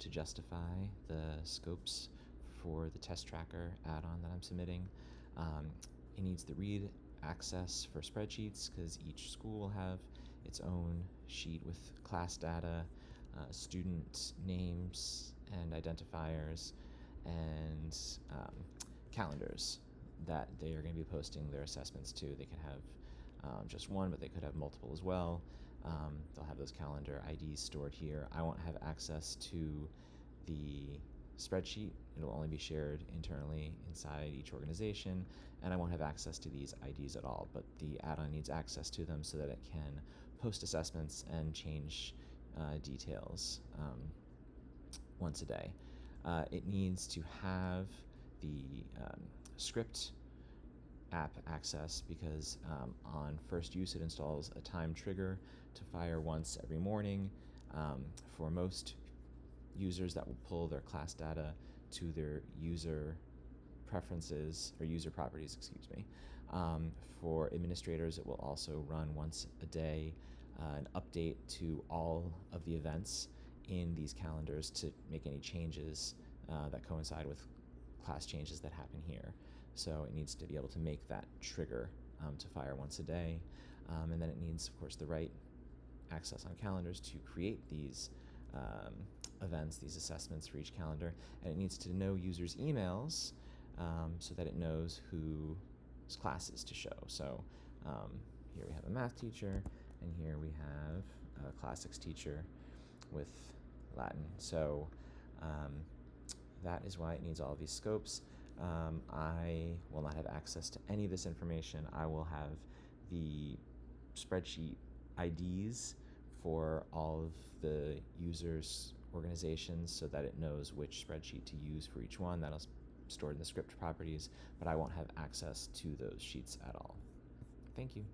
to justify the scopes for the test tracker add-on that I'm submitting. It needs the read access for spreadsheets because each school will have its own sheet with class data, student names and identifiers, and calendars that they are going to be posting their assessments to. They could have just one, but they could have multiple as well. They'll have those calendar IDs stored here. I won't have access to the spreadsheet. It'll only be shared internally inside each organization, and I won't have access to these IDs at all, but the add-on needs access to them so that it can post assessments and change details once a day. It needs to have the script app access because on first use it installs a time trigger to fire once every morning. For most users, that will pull their class data to their user preferences or user properties, For administrators, it will also run once a day an update to all of the events in these calendars to make any changes that coincide with class changes that happen here. So it needs to be able to make that trigger to fire once a day. And then it needs, of course, the right access on calendars to create these events, these assessments for each calendar. And it needs to know users' emails so that it knows whose classes to show. So here we have a math teacher, and here we have a classics teacher with Latin. So that is why it needs all of these scopes. I will not have access to any of this information. I will have the spreadsheet IDs for all of the users' organizations so that it knows which spreadsheet to use for each one. That'll stored in the script properties, but I won't have access to those sheets at all. Thank you.